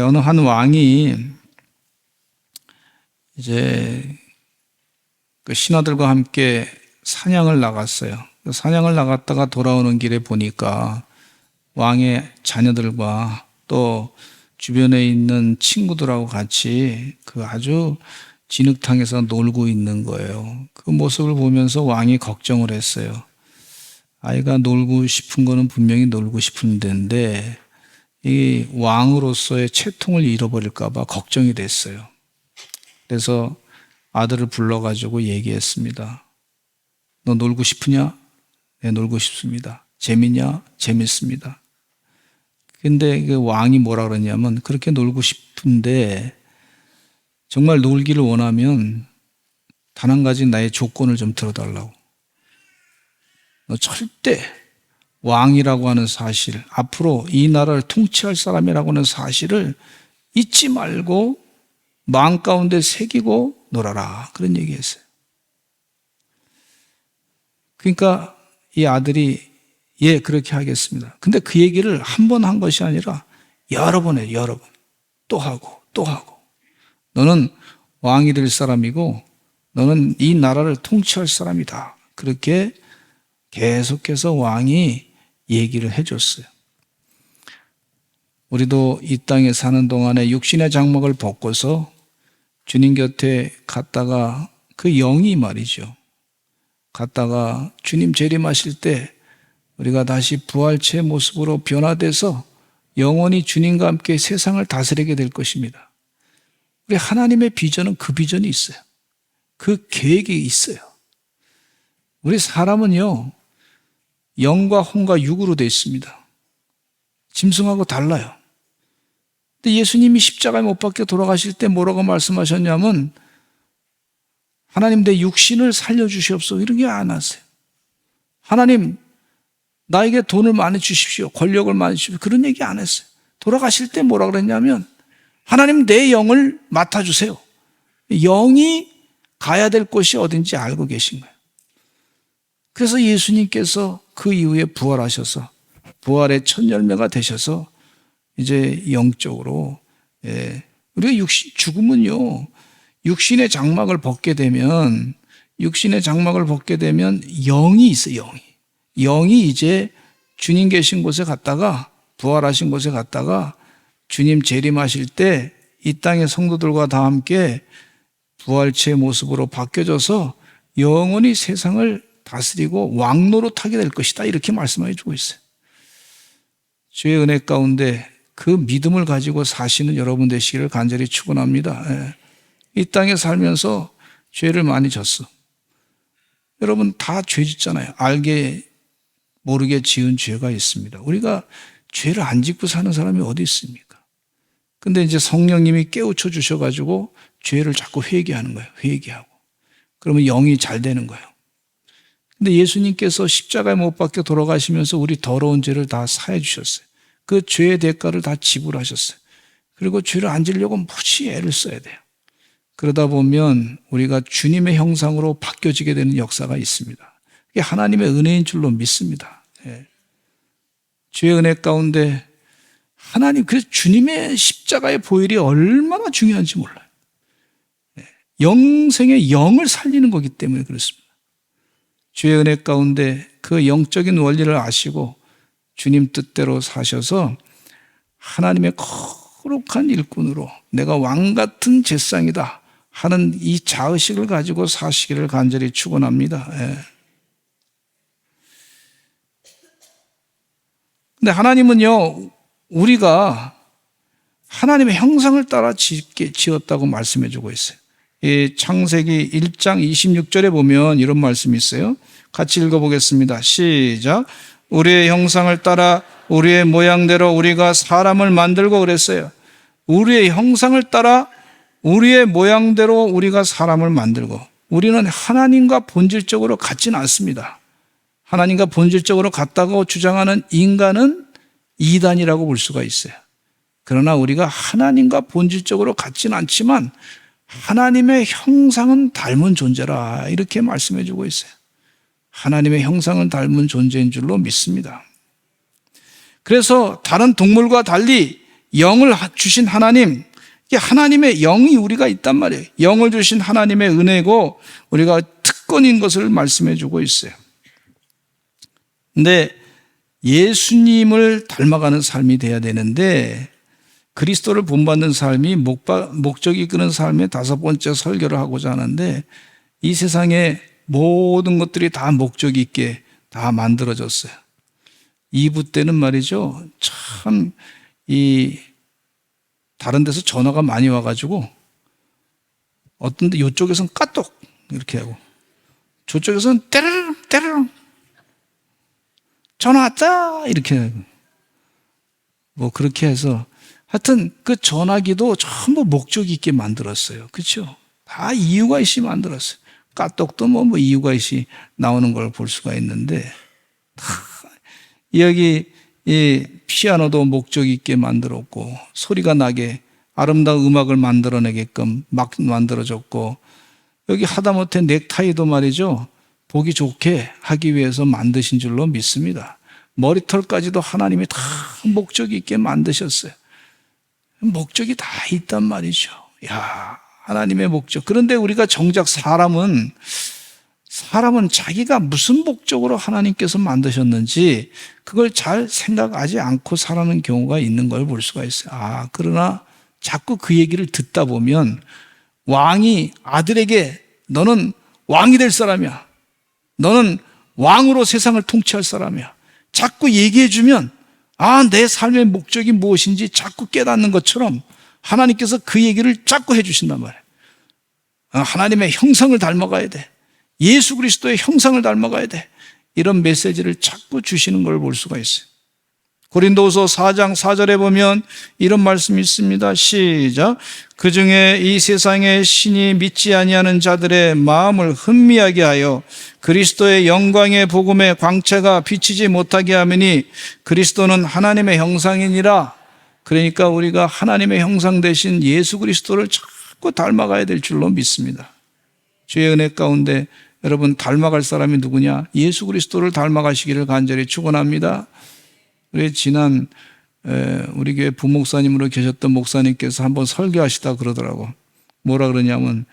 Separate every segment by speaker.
Speaker 1: 어느 한 왕이 이제 그 신하들과 함께 사냥을 나갔어요. 사냥을 나갔다가 돌아오는 길에 보니까 왕의 자녀들과 또 주변에 있는 친구들하고 같이 그 아주 진흙탕에서 놀고 있는 거예요. 그 모습을 보면서 왕이 걱정을 했어요. 아이가 놀고 싶은 거는 분명히 놀고 싶은 데인데 이 왕으로서의 채통을 잃어버릴까 봐 걱정이 됐어요. 그래서 아들을 불러가지고 얘기했습니다. 너 놀고 싶으냐? 네, 놀고 싶습니다. 재밌냐? 재밌습니다. 근데 그 왕이 뭐라 그러냐면 그렇게 놀고 싶은데 정말 놀기를 원하면 단 한 가지 나의 조건을 좀 들어달라고. 너 절대 왕이라고 하는 사실, 앞으로 이 나라를 통치할 사람이라고 하는 사실을 잊지 말고 마음 가운데 새기고 놀아라. 그런 얘기했어요. 그러니까 이 아들이 예, 그렇게 하겠습니다. 근데 그 얘기를 한 번 한 것이 아니라 여러 번 해요. 여러 번. 또 하고 또 하고. 너는 왕이 될 사람이고 너는 이 나라를 통치할 사람이다. 그렇게 계속해서 왕이 얘기를 해줬어요. 우리도 이 땅에 사는 동안에 육신의 장막을 벗고서 주님 곁에 갔다가 그 영이 말이죠. 갔다가 주님 재림하실 때 우리가 다시 부활체의 모습으로 변화돼서 영원히 주님과 함께 세상을 다스리게 될 것입니다. 우리 하나님의 비전은 그 비전이 있어요. 그 계획이 있어요. 우리 사람은요, 영과 혼과 육으로 되어 있습니다. 짐승하고 달라요. 근데 예수님이 십자가에 못 박혀 돌아가실 때 뭐라고 말씀하셨냐면 하나님 내 육신을 살려주시옵소서 이런 게 안 하세요. 하나님 나에게 돈을 많이 주십시오. 권력을 많이 주십시오. 그런 얘기 안 했어요. 돌아가실 때 뭐라 그랬냐면 하나님 내 영을 맡아주세요. 영이 가야 될 곳이 어딘지 알고 계신 거예요. 그래서 예수님께서 그 이후에 부활하셔서 부활의 첫 열매가 되셔서 이제 영적으로 우리가 죽으면요 육신의 장막을 벗게 되면 영이 있어요. 영이 이제 주님 계신 곳에 갔다가 부활하신 곳에 갔다가 주님 재림하실 때 이 땅의 성도들과 다 함께 부활체의 모습으로 바뀌어져서 영원히 세상을 다스리고 왕노릇하게 될 것이다 이렇게 말씀해 주고 있어요. 주의 은혜 가운데 그 믿음을 가지고 사시는 여러분 되시기를 간절히 축원합니다. 이 땅에 살면서 죄를 많이 졌어. 여러분 다 죄 짓잖아요. 알게 모르게 지은 죄가 있습니다. 우리가 죄를 안 짓고 사는 사람이 어디 있습니까? 근데 이제 성령님이 깨우쳐 주셔가지고 죄를 자꾸 회개하는 거예요. 회개하고. 그러면 영이 잘 되는 거예요. 근데 예수님께서 십자가에 못 박혀 돌아가시면서 우리 더러운 죄를 다 사해 주셨어요. 그 죄의 대가를 다 지불하셨어요. 그리고 죄를 안 지려고 무지 애를 써야 돼요. 그러다 보면 우리가 주님의 형상으로 바뀌어지게 되는 역사가 있습니다. 이게 하나님의 은혜인 줄로 믿습니다. 주의 은혜 가운데 하나님, 그래서 주님의 십자가의 보혈이 얼마나 중요한지 몰라요. 영생의 영을 살리는 거기 때문에 그렇습니다. 주의 은혜 가운데 그 영적인 원리를 아시고 주님 뜻대로 사셔서 하나님의 거룩한 일꾼으로 내가 왕 같은 제상이다 하는 이 자의식을 가지고 사시기를 간절히 축원합니다. 근데 하나님은요, 우리가 하나님의 형상을 따라 지었다고 말씀해 주고 있어요. 이 창세기 1장 26절에 보면 이런 말씀이 있어요. 같이 읽어보겠습니다. 시작. 우리의 형상을 따라 우리의 모양대로 우리가 사람을 만들고 그랬어요. 우리의 형상을 따라 우리의 모양대로 우리가 사람을 만들고, 우리는 하나님과 본질적으로 같지는 않습니다. 하나님과 본질적으로 같다고 주장하는 인간은 이단이라고 볼 수가 있어요. 그러나 우리가 하나님과 본질적으로 같지는 않지만 하나님의 형상은 닮은 존재라 이렇게 말씀해 주고 있어요. 하나님의 형상은 닮은 존재인 줄로 믿습니다. 그래서 다른 동물과 달리 영을 주신 하나님, 이게 하나님의 영이 우리가 있단 말이에요. 영을 주신 하나님의 은혜고 우리가 특권인 것을 말씀해 주고 있어요. 근데 예수님을 닮아가는 삶이 돼야 되는데 그리스도를 본받는 삶이 목적이 이끄는 삶의 5번째 설교를 하고자 하는데 이 세상에 모든 것들이 다 목적이 있게 다 만들어졌어요. 2부 때는 말이죠. 참 다른 데서 전화가 많이 와가지고 어떤 데 이쪽에서는 까똑 이렇게 하고 저쪽에서는 때르릉 때르릉 전화 왔다 이렇게 하고 뭐 그렇게 해서 하여튼 그 전화기도 전부 목적이 있게 만들었어요. 그렇죠? 다 이유가 있이 만들었어요. 까똑도 뭐 이유가 있이 나오는 걸 볼 수가 있는데 여기 이 피아노도 목적 있게 만들었고 소리가 나게 아름다운 음악을 만들어내게끔 막 만들어졌고 여기 하다못해 넥타이도 말이죠. 보기 좋게 하기 위해서 만드신 줄로 믿습니다. 머리털까지도 하나님이 다 목적이 있게 만드셨어요. 목적이 다 있단 말이죠. 야, 하나님의 목적. 그런데 우리가 정작 사람은 자기가 무슨 목적으로 하나님께서 만드셨는지 그걸 잘 생각하지 않고 살아가는 경우가 있는 걸 볼 수가 있어요. 그러나 자꾸 그 얘기를 듣다 보면 왕이 아들에게 너는 왕이 될 사람이야. 너는 왕으로 세상을 통치할 사람이야. 자꾸 얘기해 주면 내 삶의 목적이 무엇인지 자꾸 깨닫는 것처럼 하나님께서 그 얘기를 자꾸 해 주신단 말이에요. 하나님의 형상을 닮아가야 돼. 예수 그리스도의 형상을 닮아가야 돼. 이런 메시지를 자꾸 주시는 걸 볼 수가 있어요. 고린도후서 4장 4절에 보면 이런 말씀이 있습니다. 시작. 그중에 이 세상의 신이 믿지 아니하는 자들의 마음을 흥미하게 하여 그리스도의 영광의 복음의 광채가 비치지 못하게 하매니 그리스도는 하나님의 형상이니라. 그러니까 우리가 하나님의 형상 대신 예수 그리스도를 자꾸 닮아가야 될 줄로 믿습니다. 주의 은혜 가운데 여러분 닮아갈 사람이 누구냐? 예수 그리스도를 닮아가시기를 간절히 축원합니다. 우리 지난 우리 교회 부목사님으로 계셨던 목사님께서 한번 설교하시다 그러더라고. 뭐라 그러냐면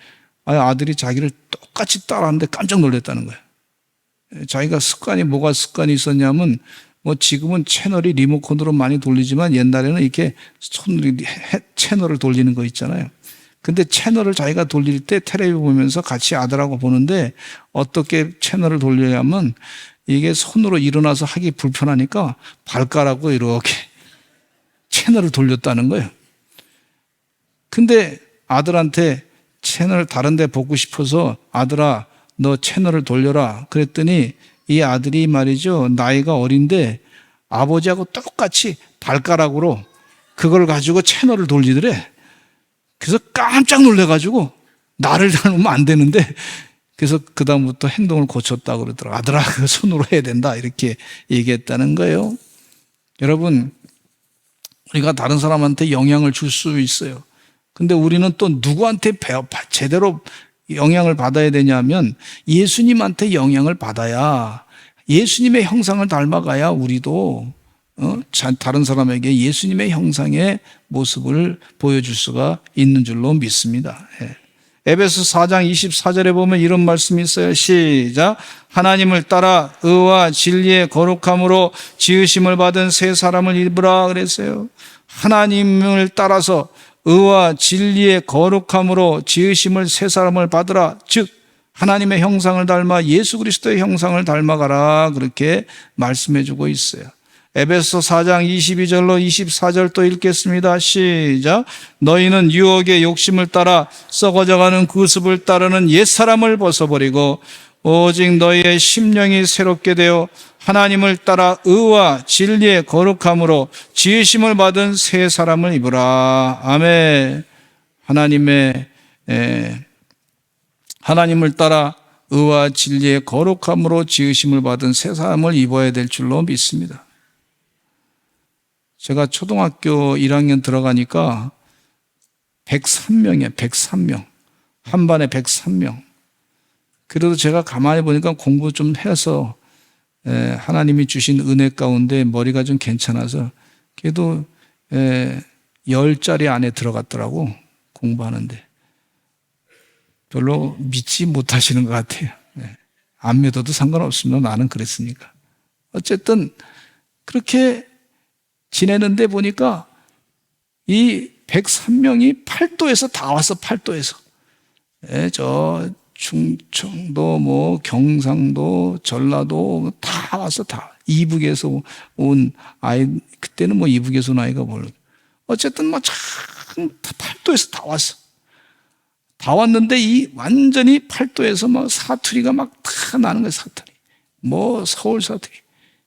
Speaker 1: 아들이 자기를 똑같이 따라하는데 깜짝 놀랐다는 거예요. 자기가 뭐가 습관이 있었냐면 뭐 지금은 채널이 리모컨으로 많이 돌리지만 옛날에는 이렇게 손으로 채널을 돌리는 거 있잖아요. 근데 채널을 자기가 돌릴 때 텔레비 보면서 같이 아들하고 보는데 어떻게 채널을 돌리냐면 이게 손으로 일어나서 하기 불편하니까 발가락으로 이렇게 채널을 돌렸다는 거예요. 근데 아들한테 채널 다른 데 보고 싶어서 아들아 너 채널을 돌려라 그랬더니 이 아들이 말이죠. 나이가 어린데 아버지하고 똑같이 발가락으로 그걸 가지고 채널을 돌리더래. 그래서 깜짝 놀래가지고 나를 닮으면 안 되는데 그래서 그다음부터 행동을 고쳤다고 그러더라고요. 아들아, 그 손으로 해야 된다. 이렇게 얘기했다는 거예요. 여러분, 우리가 다른 사람한테 영향을 줄 수 있어요. 근데 우리는 또 누구한테 제대로 영향을 받아야 되냐면 예수님한테 영향을 받아야 예수님의 형상을 닮아가야 우리도 다른 사람에게 예수님의 형상의 모습을 보여줄 수가 있는 줄로 믿습니다. 에베소 4장 24절에 보면 이런 말씀이 있어요. 시작. 하나님을 따라 의와 진리의 거룩함으로 지으심을 받은 새 사람을 입으라 그랬어요. 하나님을 따라서 의와 진리의 거룩함으로 지으심을 새 사람을 받으라. 즉 하나님의 형상을 닮아 예수 그리스도의 형상을 닮아가라. 그렇게 말씀해 주고 있어요. 에베소 4장 22절로 24절 또 읽겠습니다. 시작. 너희는 유혹의 욕심을 따라 썩어져가는 구습을 따르는 옛사람을 벗어버리고 오직 너희의 심령이 새롭게 되어 하나님을 따라 의와 진리의 거룩함으로 지으심을 받은 새 사람을 입으라. 아멘. 하나님을 따라 의와 진리의 거룩함으로 지으심을 받은 새 사람을 입어야 될 줄로 믿습니다. 제가 초등학교 1학년 들어가니까 103명이에요. 103명. 한 반에 103명. 그래도 제가 가만히 보니까 공부 좀 해서 하나님이 주신 은혜 가운데 머리가 좀 괜찮아서 그래도 10자리 안에 들어갔더라고, 공부하는데. 별로 믿지 못하시는 것 같아요. 네. 안 믿어도 상관없습니다. 나는 그랬으니까. 어쨌든 그렇게 지내는데 보니까 이 103명이 팔도에서 다 왔어, 팔도에서. 예, 저 충청도, 뭐 경상도, 전라도 다 왔어, 다. 이북에서 온 아이, 그때는 뭐 이북에서 온 아이가 뭘. 어쨌든 뭐 참 팔도에서 다 왔어. 다 왔는데 이 완전히 팔도에서 막 사투리가 막 다 나는 거야, 사투리. 뭐 서울 사투리.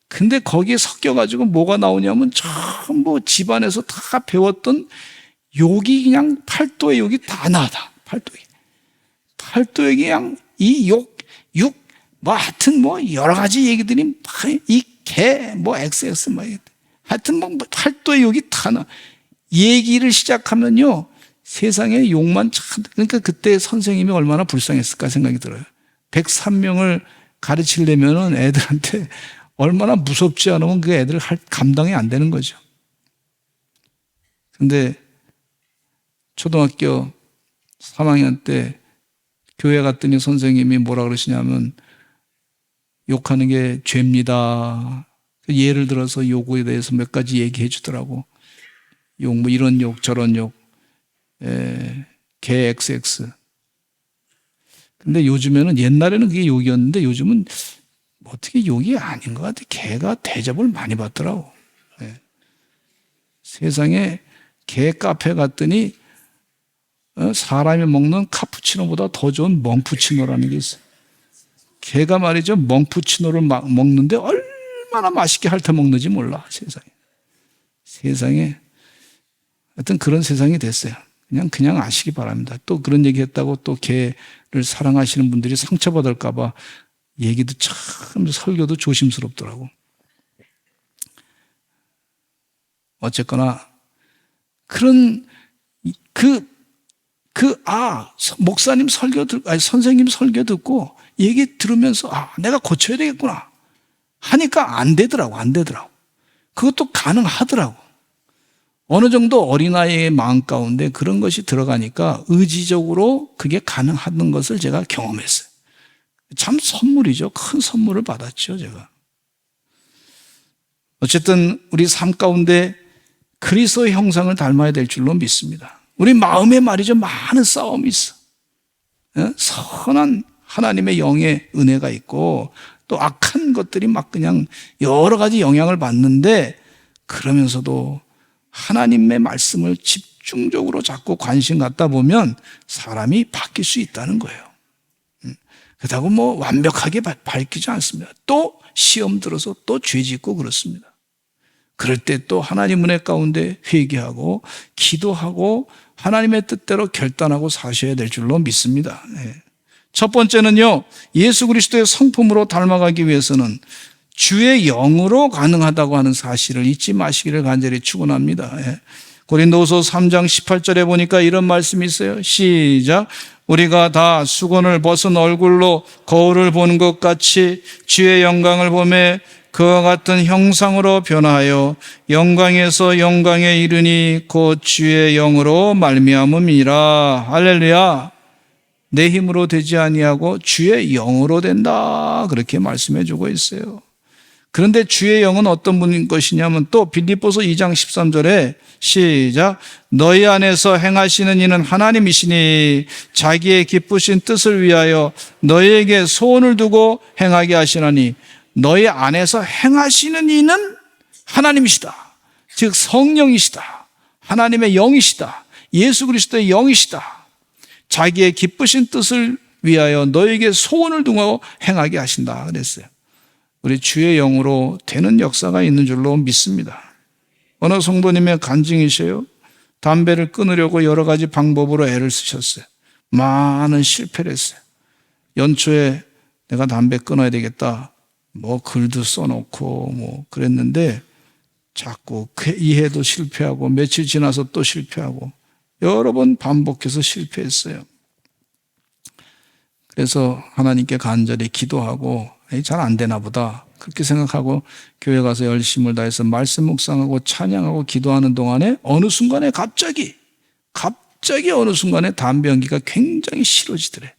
Speaker 1: 근데 거기에 섞여가지고 뭐가 나오냐면 전부 집안에서 다 배웠던 욕이 그냥 팔도의 욕이 다 나다. 팔도에 그냥 이 욕, 뭐 하여튼 뭐 여러 가지 얘기들이 이 개, 뭐 XX 뭐 하여튼 뭐 팔도의 욕이 다 나. 얘기를 시작하면요. 세상에 욕만 참, 그러니까 그때 선생님이 얼마나 불쌍했을까 생각이 들어요. 103명을 가르치려면은 애들한테 얼마나 무섭지 않으면 그 애들 감당이 안 되는 거죠. 근데 초등학교 3학년 때 교회 갔더니 선생님이 뭐라 그러시냐면 욕하는 게 죄입니다. 예를 들어서 욕에 대해서 몇 가지 얘기해 주더라고. 욕, 뭐 이런 욕, 저런 욕. 개 XX. 근데 요즘에는 옛날에는 그게 욕이었는데 요즘은 어떻게 욕이 아닌 것 같아. 개가 대접을 많이 받더라고. 세상에 개 카페 갔더니 사람이 먹는 카푸치노보다 더 좋은 멍푸치노라는 게 있어요. 개가 말이죠. 멍푸치노를 먹는데 얼마나 맛있게 핥아 먹는지 몰라. 세상에 하여튼 그런 세상이 됐어요. 그냥 아시기 바랍니다. 또 그런 얘기 했다고 또 개를 사랑하시는 분들이 상처받을까 봐 얘기도 참 설교도 조심스럽더라고. 어쨌거나 그런 목사님 설교 듣고 선생님 설교 듣고 얘기 들으면서 내가 고쳐야 되겠구나 하니까 안 되더라고. 그것도 가능하더라고. 어느 정도 어린아이의 마음 가운데 그런 것이 들어가니까 의지적으로 그게 가능한 것을 제가 경험했어요. 참 선물이죠. 큰 선물을 받았죠, 제가. 어쨌든 우리 삶 가운데 그리스도의 형상을 닮아야 될 줄로 믿습니다. 우리 마음에 말이죠, 많은 싸움이 있어. 선한 하나님의 영의 은혜가 있고 또 악한 것들이 막 그냥 여러 가지 영향을 받는데 그러면서도 하나님의 말씀을 집중적으로 자꾸 관심 갖다 보면 사람이 바뀔 수 있다는 거예요. 그렇다고 뭐 완벽하게 밝히지 않습니다. 또 시험 들어서 또 죄 짓고 그렇습니다. 그럴 때 또 하나님 은혜 가운데 회개하고 기도하고 하나님의 뜻대로 결단하고 사셔야 될 줄로 믿습니다. 첫 번째는요, 예수 그리스도의 성품으로 닮아가기 위해서는 주의 영으로 가능하다고 하는 사실을 잊지 마시기를 간절히 축원합니다. 고린도후서 3장 18절에 보니까 이런 말씀이 있어요. 시작. 우리가 다 수건을 벗은 얼굴로 거울을 보는 것 같이 주의 영광을 보매 그와 같은 형상으로 변화하여 영광에서 영광에 이르니 곧 주의 영으로 말미암음이라. 할렐루야. 내 힘으로 되지 아니하고 주의 영으로 된다. 그렇게 말씀해 주고 있어요. 그런데 주의 영은 어떤 분인 것이냐면 또 빌립보서 2장 13절에 시작. 너희 안에서 행하시는 이는 하나님이시니 자기의 기쁘신 뜻을 위하여 너희에게 소원을 두고 행하게 하시나니 너희 안에서 행하시는 이는 하나님이시다. 즉 성령이시다. 하나님의 영이시다. 예수 그리스도의 영이시다. 자기의 기쁘신 뜻을 위하여 너희에게 소원을 두고 행하게 하신다 그랬어요. 우리 주의 영으로 되는 역사가 있는 줄로 믿습니다. 어느 성도님의 간증이셔요. 담배를 끊으려고 여러 가지 방법으로 애를 쓰셨어요. 많은 실패를 했어요. 연초에 내가 담배 끊어야 되겠다. 뭐 글도 써놓고 뭐 그랬는데 자꾸 이해도 실패하고 며칠 지나서 또 실패하고 여러 번 반복해서 실패했어요. 그래서 하나님께 간절히 기도하고 잘 안 되나 보다. 그렇게 생각하고 교회 가서 열심을 다해서 말씀 묵상하고 찬양하고 기도하는 동안에 어느 순간에 갑자기 어느 순간에 담배 연기가 굉장히 싫어지더래.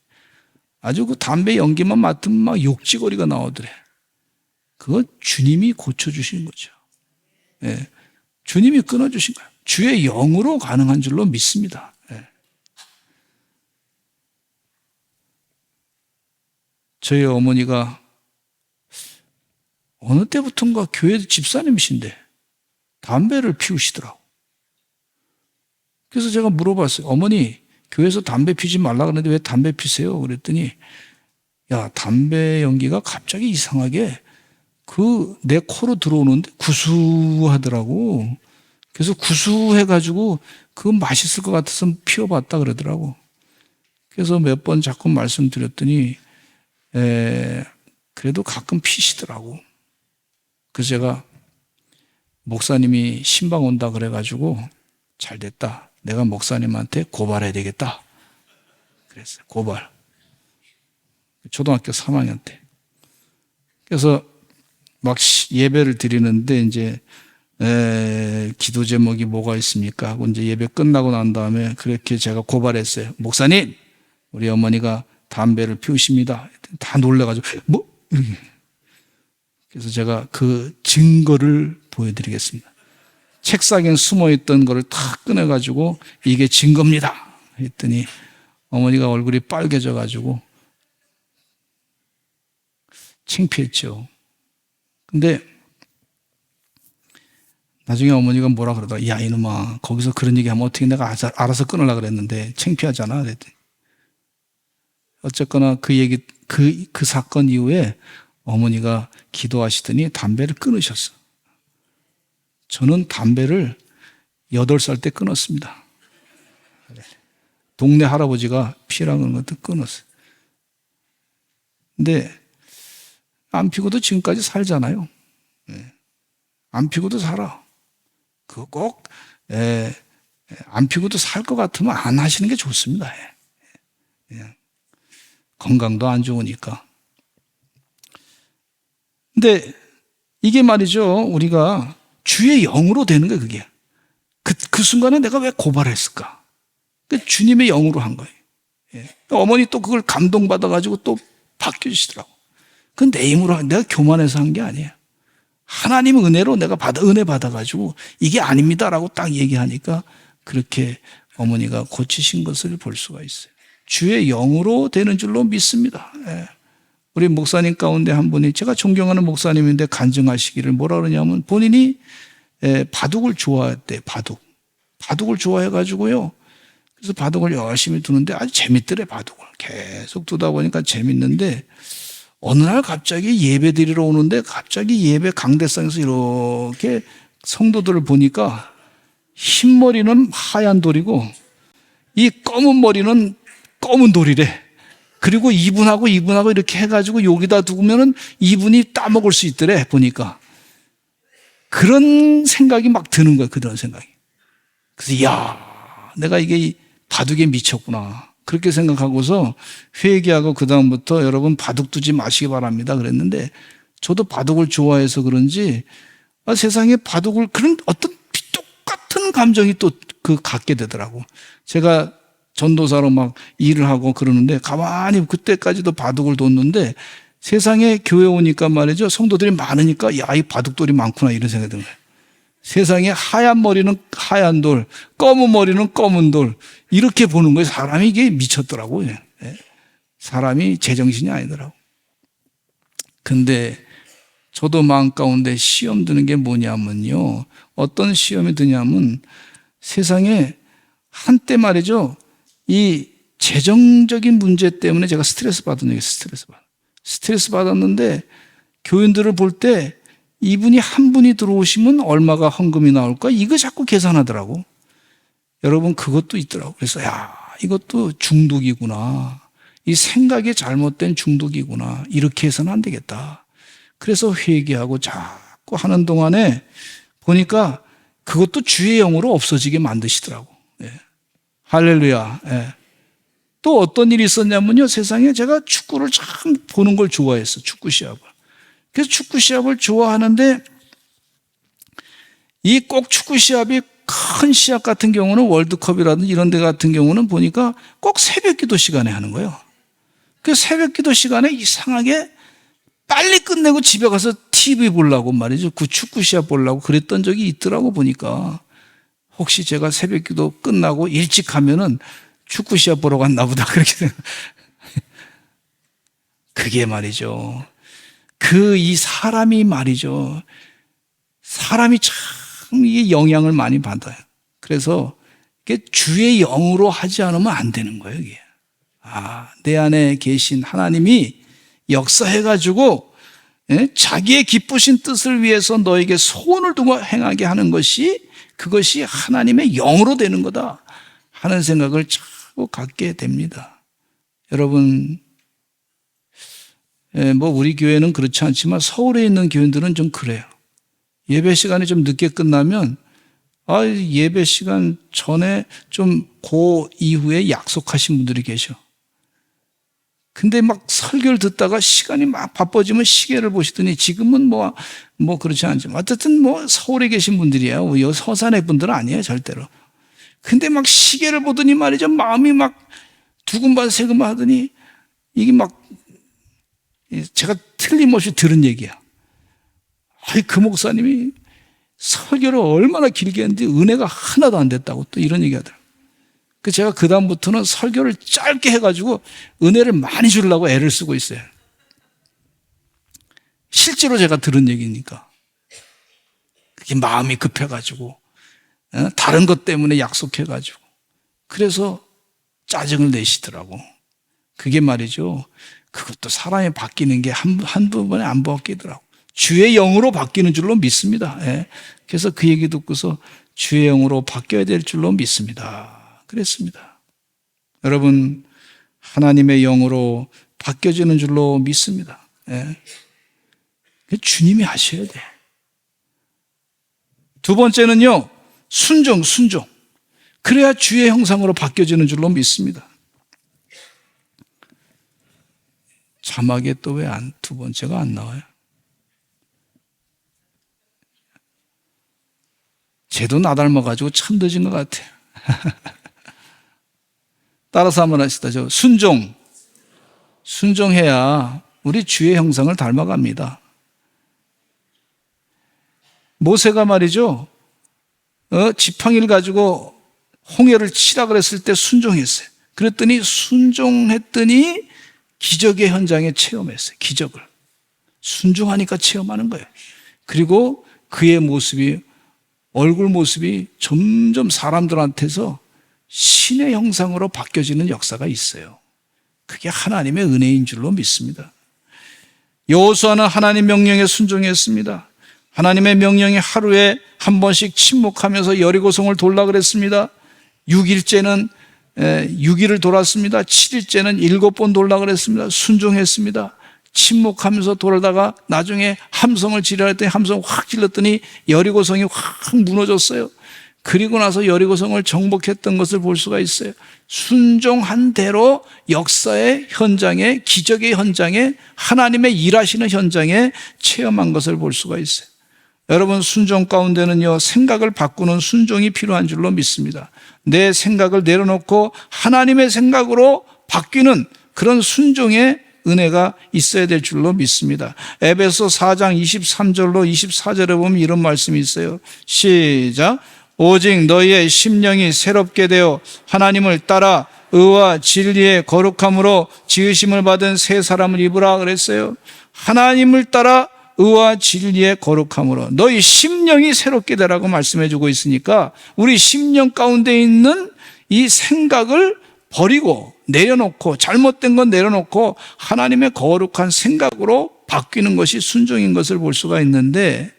Speaker 1: 아주 그 담배 연기만 맡으면 막 욕지거리가 나오더래. 그거 주님이 고쳐주신 거죠. 예. 주님이 끊어주신 거예요. 주의 영으로 가능한 줄로 믿습니다. 예. 저희 어머니가 어느 때부턴가 교회 집사님이신데 담배를 피우시더라고. 그래서 제가 물어봤어요. 어머니, 교회에서 담배 피지 말라 그러는데 왜 담배 피세요? 그랬더니 야, 담배 연기가 갑자기 이상하게 내 코로 들어오는데 구수하더라고. 그래서 구수해가지고 그거 맛있을 것 같아서 피워봤다 그러더라고. 그래서 몇 번 자꾸 말씀드렸더니 그래도 가끔 피시더라고. 그래서 제가 목사님이 신방 온다 그래가지고 잘 됐다. 내가 목사님한테 고발해야 되겠다. 그랬어요. 고발. 초등학교 3학년 때. 그래서 막 예배를 드리는데 이제 기도 제목이 뭐가 있습니까? 하고 이제 예배 끝나고 난 다음에 그렇게 제가 고발했어요. 목사님, 우리 어머니가 담배를 피우십니다. 다 놀래가지고 뭐? 그래서 제가 그 증거를 보여드리겠습니다. 책상에 숨어있던 거를 탁 꺼내가지고 이게 증거입니다. 했더니 어머니가 얼굴이 빨개져가지고 창피했죠. 근데 나중에 어머니가 뭐라 그러더라. 야, 이놈아, 거기서 그런 얘기하면 어떻게 내가 알아서 끊으려고 그랬는데 창피하잖아. 그랬더니 어쨌거나 그 사건 이후에 어머니가 기도하시더니 담배를 끊으셨어. 저는 담배를 8살 때 끊었습니다. 동네 할아버지가 피라는 것도 끊었어요. 근데 안 피고도 지금까지 살잖아요. 안 피고도 살아. 그거 꼭 안 피고도 살 것 같으면 안 하시는 게 좋습니다. 건강도 안 좋으니까. 근데 이게 말이죠. 우리가 주의 영으로 되는 거예요, 그게. 그 순간에 내가 왜 고발했을까? 주님의 영으로 한 거예요. 어머니 또 그걸 감동받아가지고 또 바뀌어주시더라고. 그건 내 힘으로, 내가 교만해서 한 게 아니에요. 하나님 은혜로 내가 은혜 받아가지고 이게 아닙니다라고 딱 얘기하니까 그렇게 어머니가 고치신 것을 볼 수가 있어요. 주의 영으로 되는 줄로 믿습니다. 우리 목사님 가운데 한 분이 제가 존경하는 목사님인데 간증하시기를 뭐라 그러냐면 본인이 바둑을 좋아했대. 바둑을 좋아해가지고요. 그래서 바둑을 열심히 두는데 아주 재밌더래. 바둑을 계속 두다 보니까 재밌는데 어느 날 갑자기 예배 드리러 오는데 갑자기 예배 강대상에서 이렇게 성도들을 보니까 흰 머리는 하얀 돌이고 이 검은 머리는 검은 돌이래. 그리고 이분하고 이렇게 해가지고 여기다 두면은 이분이 따먹을 수 있더래, 보니까. 그런 생각이 막 드는 거야, 그런 생각이. 그래서, 내가 이게 바둑에 미쳤구나. 그렇게 생각하고서 회개하고 그다음부터 여러분 바둑 두지 마시기 바랍니다. 그랬는데 저도 바둑을 좋아해서 그런지 세상에 바둑을 그런 어떤 똑같은 감정이 또 갖게 되더라고. 제가 전도사로 막 일을 하고 그러는데 가만히 그때까지도 바둑을 뒀는데 세상에 교회 오니까 말이죠. 성도들이 많으니까 이 바둑돌이 많구나 이런 생각이 드는 거예요. 세상에 하얀 머리는 하얀 돌, 검은 머리는 검은 돌 이렇게 보는 거예요. 사람이 이게 미쳤더라고요. 사람이 제정신이 아니더라고. 근데 저도 마음 가운데 시험 드는 게 뭐냐면요. 어떤 시험이 드냐면 세상에 한때 말이죠. 이 재정적인 문제 때문에 제가 스트레스 받은 적이 있어요. 스트레스 받았는데 교인들을 볼 때 이분이 한 분이 들어오시면 얼마가 헌금이 나올까? 이거 자꾸 계산하더라고. 여러분 그것도 있더라고. 그래서 이것도 중독이구나. 이 생각이 잘못된 중독이구나. 이렇게 해서는 안 되겠다. 그래서 회개하고 자꾸 하는 동안에 보니까 그것도 주의 영으로 없어지게 만드시더라고. 할렐루야. 또 어떤 일이 있었냐면요. 세상에 제가 축구를 참 보는 걸 좋아했어. 축구 시합을. 그래서 축구 시합을 좋아하는데 이 꼭 축구 시합이 큰 시합 같은 경우는 월드컵이라든지 이런 데 같은 경우는 보니까 꼭 새벽 기도 시간에 하는 거예요. 그 새벽 기도 시간에 이상하게 빨리 끝내고 집에 가서 TV 보려고 말이죠. 그 축구 시합 보려고 그랬던 적이 있더라고 보니까. 혹시 제가 새벽 기도 끝나고 일찍 하면은 축구 시합 보러 갔나 보다 그렇게 생각. 그게 말이죠. 이 사람이 말이죠. 사람이 참 이게 영향을 많이 받아요. 그래서 이게 주의 영으로 하지 않으면 안 되는 거예요, 이게. 내 안에 계신 하나님이 역사해가지고 자기의 기쁘신 뜻을 위해서 너에게 소원을 두고 행하게 하는 것이 그것이 하나님의 영으로 되는 거다 하는 생각을 자꾸 갖게 됩니다. 여러분, 우리 교회는 그렇지 않지만 서울에 있는 교인들은 좀 그래요. 예배 시간이 좀 늦게 끝나면 예배 시간 전에 좀 그 이후에 약속하신 분들이 계셔. 근데 막 설교를 듣다가 시간이 막 바빠지면 시계를 보시더니 지금은 뭐 그렇지 않지만 어쨌든 서울에 계신 분들이야. 서산의 분들은 아니에요, 절대로. 근데 막 시계를 보더니 말이죠. 마음이 막 두근반 세근반 하더니 이게 막 제가 틀림없이 들은 얘기야. 그 목사님이 설교를 얼마나 길게 했는데 은혜가 하나도 안 됐다고 또 이런 얘기 하더라고요. 제가 그다음부터는 설교를 짧게 해가지고 은혜를 많이 주려고 애를 쓰고 있어요. 실제로 제가 들은 얘기니까. 그게 마음이 급해가지고 다른 것 때문에 약속해가지고 그래서 짜증을 내시더라고. 그게 말이죠. 그것도 사람이 바뀌는 게 한두 번에 안 바뀌더라고. 주의 영으로 바뀌는 줄로 믿습니다. 그래서 그 얘기 듣고서 주의 영으로 바뀌어야 될 줄로 믿습니다. 그랬습니다. 여러분, 하나님의 영으로 바뀌어지는 줄로 믿습니다. 주님이 하셔야 돼. 두 번째는요, 순종. 그래야 주의 형상으로 바뀌어지는 줄로 믿습니다. 자막에 또 왜 두 번째가 안 나와요? 쟤도 나 닮아가지고 참 늦은 것 같아요. 따라서 한번 하시다. 순종해야 우리 주의 형상을 닮아갑니다. 모세가 말이죠. 지팡이를 가지고 홍해를 치라 그랬을 때 순종했어요. 그랬더니 순종했더니 기적의 현장에 체험했어요. 기적을. 순종하니까 체험하는 거예요. 그리고 그의 모습이 얼굴 모습이 점점 사람들한테서 신의 형상으로 바뀌어지는 역사가 있어요. 그게 하나님의 은혜인 줄로 믿습니다. 여호수아는 하나님 명령에 순종했습니다. 하나님의 명령이 하루에 한 번씩 침묵하면서 여리고성을 돌라 그랬습니다. 6일째는 6일을 돌았습니다. 7일째는 7번 돌라 그랬습니다. 순종했습니다. 침묵하면서 돌다가 나중에 함성을 지르라 했더니 함성 확 질렀더니 여리고성이 확 무너졌어요. 그리고 나서 여리고성을 정복했던 것을 볼 수가 있어요. 순종한 대로 역사의 현장에, 기적의 현장에, 하나님의 일하시는 현장에 체험한 것을 볼 수가 있어요. 여러분, 순종 가운데는요, 생각을 바꾸는 순종이 필요한 줄로 믿습니다. 내 생각을 내려놓고 하나님의 생각으로 바뀌는 그런 순종의 은혜가 있어야 될 줄로 믿습니다. 에베소 4장 23절로 24절에 보면 이런 말씀이 있어요. 시작. 오직 너희의 심령이 새롭게 되어 하나님을 따라 의와 진리의 거룩함으로 지으심을 받은 새 사람을 입으라 그랬어요. 하나님을 따라 의와 진리의 거룩함으로 너희 심령이 새롭게 되라고 말씀해 주고 있으니까 우리 심령 가운데 있는 이 생각을 버리고 내려놓고 잘못된 건 내려놓고 하나님의 거룩한 생각으로 바뀌는 것이 순종인 것을 볼 수가 있는데,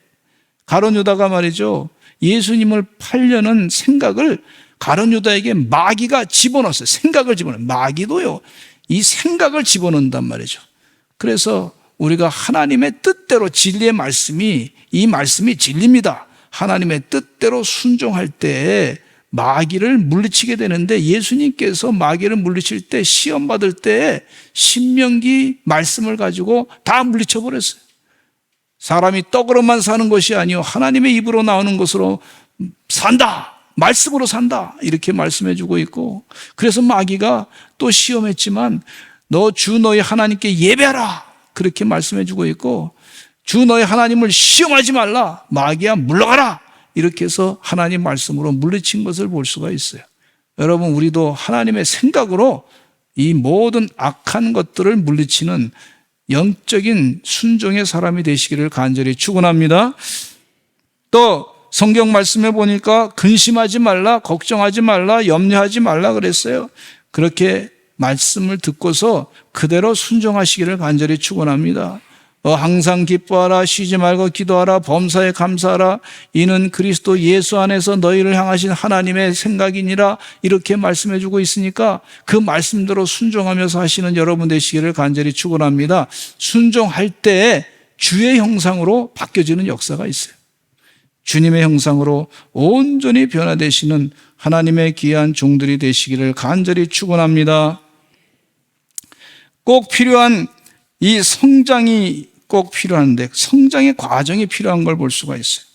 Speaker 1: 가룟 유다가 말이죠, 예수님을 팔려는 생각을 가룟 유다에게 마귀가 집어넣었어요. 생각을 집어넣어요. 마귀도요, 이 생각을 집어넣는단 말이죠. 그래서 우리가 하나님의 뜻대로 진리의 말씀이, 이 말씀이 진리입니다. 하나님의 뜻대로 순종할 때 마귀를 물리치게 되는데, 예수님께서 마귀를 물리칠 때, 시험 받을 때 신명기 말씀을 가지고 다 물리쳐 버렸어요. 사람이 떡으로만 사는 것이 아니요 하나님의 입으로 나오는 것으로 산다. 말씀으로 산다. 이렇게 말씀해 주고 있고, 그래서 마귀가 또 시험했지만 너 주 너희 하나님께 예배하라. 그렇게 말씀해 주고 있고, 주 너희 하나님을 시험하지 말라. 마귀야 물러가라. 이렇게 해서 하나님 말씀으로 물리친 것을 볼 수가 있어요. 여러분, 우리도 하나님의 생각으로 이 모든 악한 것들을 물리치는 영적인 순종의 사람이 되시기를 간절히 축원합니다. 또 성경 말씀에 보니까 근심하지 말라, 걱정하지 말라, 염려하지 말라 그랬어요. 그렇게 말씀을 듣고서 그대로 순종하시기를 간절히 축원합니다. 항상 기뻐하라, 쉬지 말고 기도하라, 범사에 감사하라, 이는 그리스도 예수 안에서 너희를 향하신 하나님의 생각이니라. 이렇게 말씀해 주고 있으니까 그 말씀대로 순종하면서 하시는 여러분 되시기를 간절히 축원합니다. 순종할 때 주의 형상으로 바뀌어지는 역사가 있어요. 주님의 형상으로 온전히 변화되시는 하나님의 귀한 종들이 되시기를 간절히 축원합니다. 꼭 필요한 이 성장이 꼭 필요한데, 성장의 과정이 필요한 걸 볼 수가 있어요.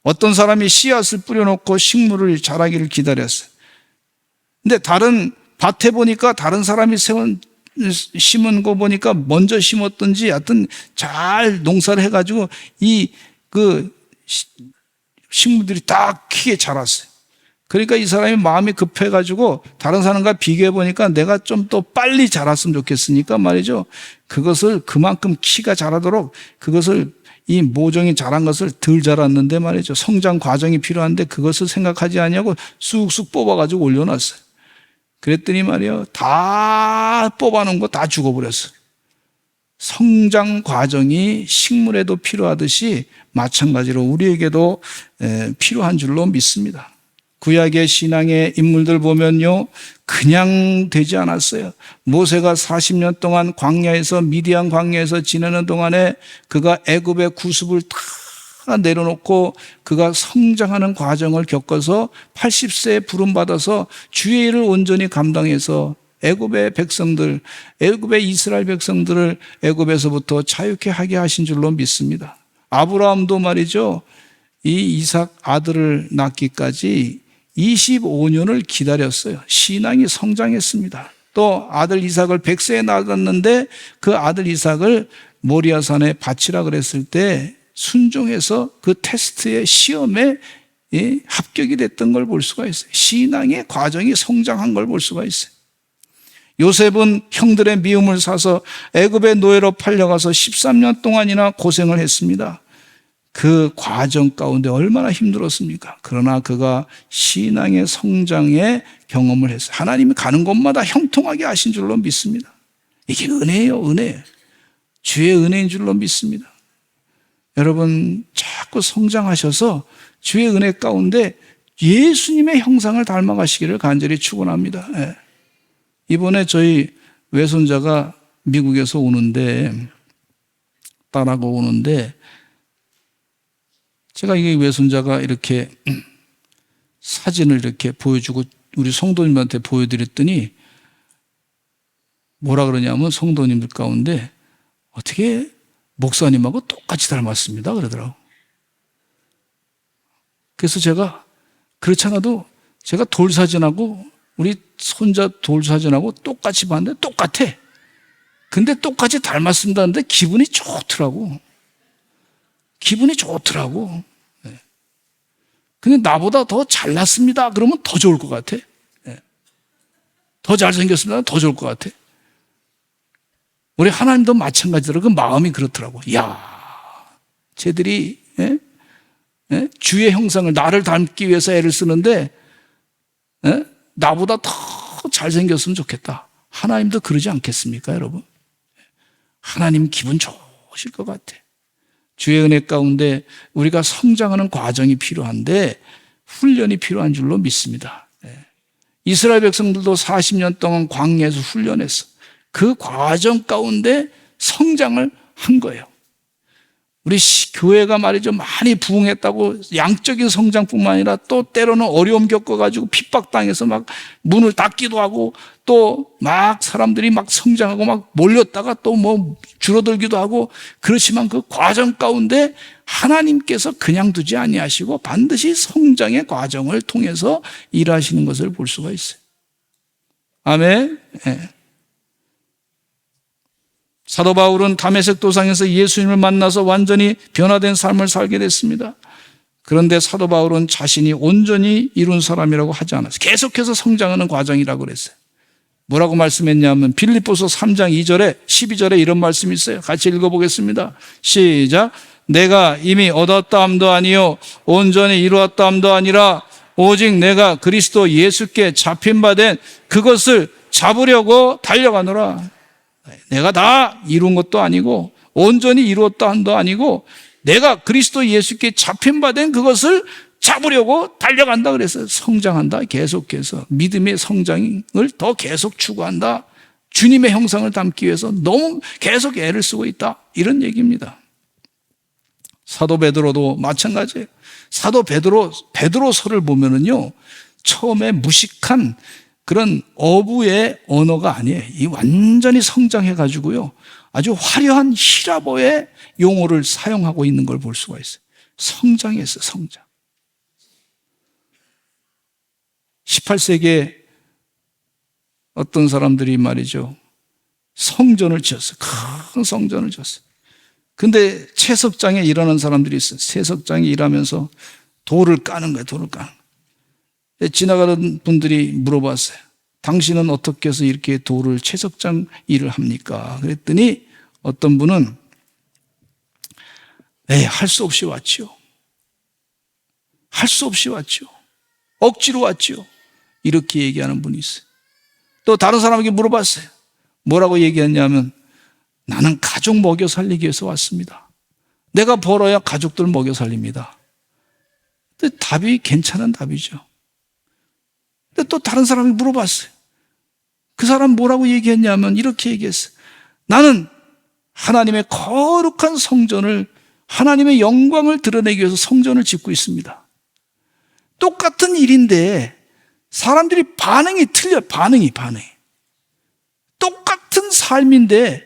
Speaker 1: 어떤 사람이 씨앗을 뿌려놓고 식물을 자라기를 기다렸어요. 근데 다른 밭에 보니까 다른 사람이 심은 거 보니까 먼저 심었던지 하여튼 잘 농사를 해가지고 식물들이 딱 크게 자랐어요. 그러니까 이 사람이 마음이 급해가지고 다른 사람과 비교해 보니까 내가 좀 더 빨리 자랐으면 좋겠으니까 말이죠. 그것을 그만큼 키가 자라도록 그것을 이 모종이 자란 것을 덜 자랐는데 말이죠. 성장 과정이 필요한데 그것을 생각하지 아니하고 쑥쑥 뽑아가지고 올려놨어요. 그랬더니 말이요. 다 뽑아놓은 거 다 죽어버렸어요. 성장 과정이 식물에도 필요하듯이 마찬가지로 우리에게도 필요한 줄로 믿습니다. 구약의 신앙의 인물들 보면요, 그냥 되지 않았어요. 모세가 40년 동안 광야에서, 미디안 광야에서 지내는 동안에 그가 애굽의 구습을 다 내려놓고 그가 성장하는 과정을 겪어서 80세에 부름받아서 주의 일을 온전히 감당해서 애굽의 백성들, 애굽의 이스라엘 백성들을 애굽에서부터 자유케 하게 하신 줄로 믿습니다. 아브라함도 말이죠, 이 이삭 아들을 낳기까지 25년을 기다렸어요. 신앙이 성장했습니다. 또 아들 이삭을 100세에 낳았는데 그 아들 이삭을 모리아산에 바치라 그랬을 때 순종해서 그 테스트의 시험에 합격이 됐던 걸 볼 수가 있어요. 신앙의 과정이 성장한 걸 볼 수가 있어요. 요셉은 형들의 미움을 사서 애굽의 노예로 팔려가서 13년 동안이나 고생을 했습니다. 그 과정 가운데 얼마나 힘들었습니까? 그러나 그가 신앙의 성장의 경험을 했어요. 하나님이 가는 곳마다 형통하게 하신 줄로 믿습니다. 이게 은혜예요, 은혜. 주의 은혜인 줄로 믿습니다. 여러분, 자꾸 성장하셔서 주의 은혜 가운데 예수님의 형상을 닮아가시기를 간절히 축원합니다. 이번에 저희 외손자가 미국에서 오는데, 딸하고 오는데, 제가 이게 외손자가 이렇게 사진을 이렇게 보여주고 우리 성도님한테 보여드렸더니 뭐라 그러냐면 성도님들 가운데 어떻게 목사님하고 똑같이 닮았습니다 그러더라고. 그래서 제가 그렇지 않아도 제가 돌사진하고 우리 손자 돌사진하고 똑같이 봤는데 똑같아. 근데 똑같이 닮았습니다 하는데 기분이 좋더라고. 기분이 좋더라고. 근데 나보다 더 잘났습니다 그러면 더 좋을 것 같아. 더 잘생겼습니다 더 좋을 것 같아. 우리 하나님도 마찬가지로 그 마음이 그렇더라고. 야, 쟤들이 주의 형상을 나를 닮기 위해서 애를 쓰는데 나보다 더 잘생겼으면 좋겠다. 하나님도 그러지 않겠습니까 여러분? 하나님 기분 좋으실 것 같아. 주의 은혜 가운데 우리가 성장하는 과정이 필요한데 훈련이 필요한 줄로 믿습니다. 이스라엘 백성들도 40년 동안 광야에서 훈련했어. 그 과정 가운데 성장을 한 거예요. 우리 교회가 말이죠, 많이 부흥했다고 양적인 성장뿐만 아니라 또 때로는 어려움 겪어가지고 핍박당해서 막 문을 닫기도 하고 또 막 사람들이 막 성장하고 막 몰렸다가 또 뭐 줄어들기도 하고, 그렇지만 그 과정 가운데 하나님께서 그냥 두지 아니하시고 반드시 성장의 과정을 통해서 일하시는 것을 볼 수가 있어요. 아멘. 네. 사도 바울은 다메섹 도상에서 예수님을 만나서 완전히 변화된 삶을 살게 됐습니다. 그런데 사도 바울은 자신이 온전히 이룬 사람이라고 하지 않았어요. 계속해서 성장하는 과정이라고 그랬어요. 뭐라고 말씀했냐면 빌립보서 3장 2절에 12절에 이런 말씀이 있어요. 같이 읽어보겠습니다. 시작. 내가 이미 얻었다 함도 아니요 온전히 이루었다 함도 아니라 오직 내가 그리스도 예수께 잡힌 바 된 그것을 잡으려고 달려가노라. 내가 다 이룬 것도 아니고 온전히 이루었다 한도 아니고 내가 그리스도 예수께 잡힌 바 된 그것을 잡으려고 달려간다 그랬어요. 성장한다. 계속해서 믿음의 성장을 더 계속 추구한다. 주님의 형상을 담기 위해서 너무 계속 애를 쓰고 있다. 이런 얘기입니다. 사도 베드로도 마찬가지예요. 사도 베드로서를 보면은요, 처음에 무식한 그런 어부의 언어가 아니에요. 이 완전히 성장해가지고요, 아주 화려한 히라보의 용어를 사용하고 있는 걸 볼 수가 있어요. 성장했어요, 성장. 18세기에 어떤 사람들이 말이죠, 성전을 지었어요. 큰 성전을 지었어요. 근데 채석장에 일하는 사람들이 있어요. 채석장에 일하면서 돌을 까는 거예요, 돌을 까는 거예요. 지나가는 분들이 물어봤어요. 당신은 어떻게 해서 이렇게 돌을 채석장 일을 합니까? 그랬더니 어떤 분은 할 수 없이 왔지요. 할 수 없이 왔지요. 억지로 왔지요. 이렇게 얘기하는 분이 있어요. 또 다른 사람에게 물어봤어요. 뭐라고 얘기했냐면 나는 가족 먹여 살리기 위해서 왔습니다. 내가 벌어야 가족들 먹여 살립니다. 근데 답이 괜찮은 답이죠. 근데 또 다른 사람이 물어봤어요. 그 사람 뭐라고 얘기했냐면 이렇게 얘기했어요. 나는 하나님의 거룩한 성전을, 하나님의 영광을 드러내기 위해서 성전을 짓고 있습니다. 똑같은 일인데 사람들이 반응이 틀려요. 반응이. 똑같은 삶인데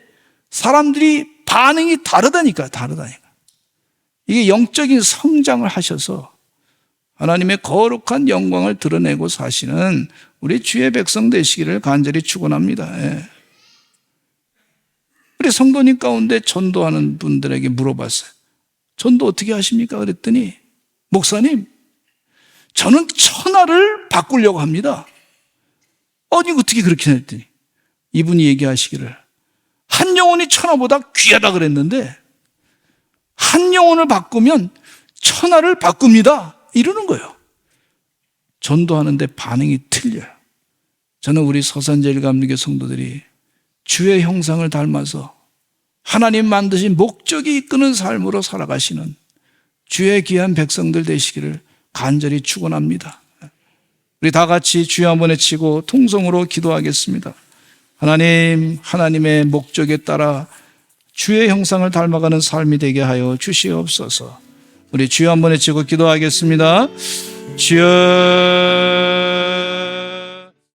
Speaker 1: 사람들이 반응이 다르다니까. 이게 영적인 성장을 하셔서 하나님의 거룩한 영광을 드러내고 사시는 우리 주의 백성 되시기를 간절히 축원합니다. 예. 우리 성도님 가운데 전도하는 분들에게 물어봤어요. 전도 어떻게 하십니까? 그랬더니 목사님, 저는 천하를 바꾸려고 합니다. 아니 어떻게 그렇게 했더니 이분이 얘기하시기를 한 영혼이 천하보다 귀하다 그랬는데 한 영혼을 바꾸면 천하를 바꿉니다. 이러는 거예요. 전도하는데 반응이 틀려요. 저는 우리 서산제일감리교 성도들이 주의 형상을 닮아서 하나님 만드신 목적이 이끄는 삶으로 살아가시는 주의 귀한 백성들 되시기를 간절히 축원합니다. 우리 다 같이 주여 한번 외치고 통성으로 기도하겠습니다. 하나님, 하나님의 목적에 따라 주의 형상을 닮아가는 삶이 되게 하여 주시옵소서. 우리 주여 한번 외치고 기도하겠습니다. 주여